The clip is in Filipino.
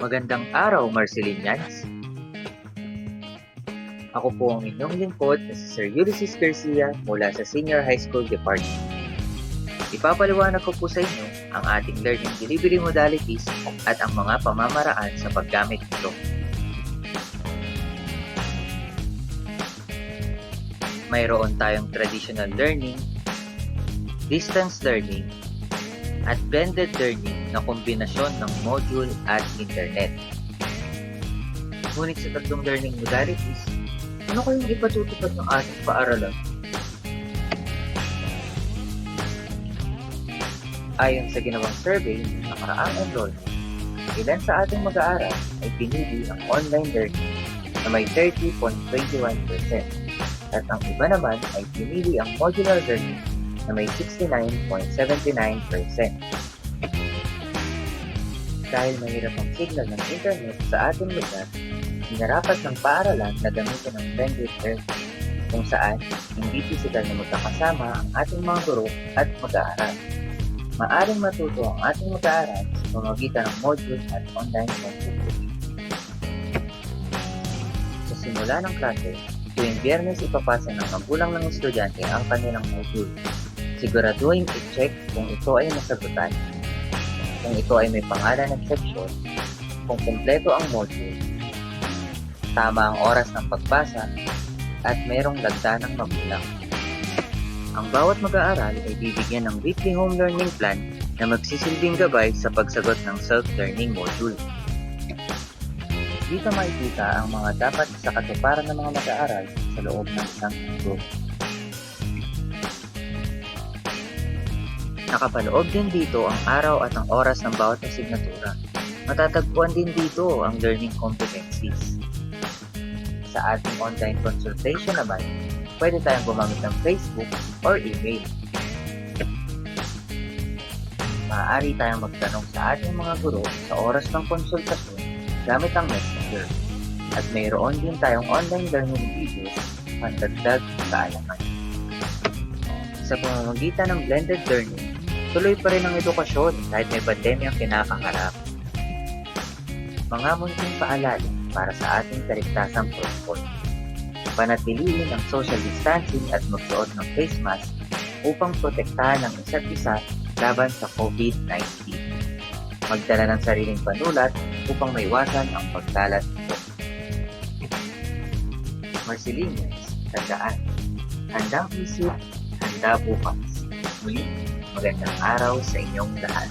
Magandang araw, Marcelinians! Ako po ang inyong lingkod na si Sir Ulysses Garcia mula sa Senior High School Department. Ipapaliwanag ko po sa inyo ang ating learning delivery modalities at ang mga pamamaraan sa paggamit nito. Mayroon tayong traditional learning, distance learning, at blended learning na kombinasyon ng module at internet. Ngunit sa tatlong learning modalities, ano kayong ipatutupad ng ating paaralan? Ayon sa ginawang survey ng nakaraang enrollment, ilan sa ating mag-aaral ay pinili ang online learning na may 30.21% at ang iba naman ay pinili ang modular learning na may 69.79%. Dahil mahirap ang signal ng internet sa ating lugar, hinarapat ng paaralan na gamitin ang blended learning kung saan hindi pisikal na magkakasama ang ating mga guro at mag-aaral. Maaring matuto ang ating mag-aaral sa pamamagitan ng module at online consultation. Sa simula ng klase, tuwing Biyernes ipapasa ng magulang ng estudyante ang kanilang module. Siguraduhin i-check kung ito ay nasagutan, kung ito ay may pangalan ng section, kung kumpleto ang module, tama ang oras ng pagbasa, at mayroong lagda ng magulang. Ang bawat mag-aaral ay bibigyan ng weekly home learning plan na magsisilbing gabay sa pagsagot ng self-learning module. Dito makikita ang mga dapat sa katuparan ng mga mag-aaral sa loob ng isang group. Nakapaloob din dito ang araw at ang oras ng bawat asignatura. Matatagpuan din dito ang learning competencies. Sa ating online consultation naman, pwede tayong gumamit ng Facebook or email. Maaari tayong magtanong sa ating mga guro sa oras ng konsultasyon gamit ang Messenger. At mayroon din tayong online learning videos pandagdag kaalaman. Sa pamamagitan ng blended learning, tuloy pa rin ang edukasyon kahit may pandemyang kinakaharap. Mga munting paalala para sa ating kaligtasang protocol. Panatiliin ang social distancing at magsuot ng face mask upang protektahan ang isa't isa laban sa COVID-19. Magdala ng sariling panulat upang maiwasan ang pagkalat nito. Marcelinians, tandaan, handang isip, handa bukas. Muli, magandang araw sa inyong lahat.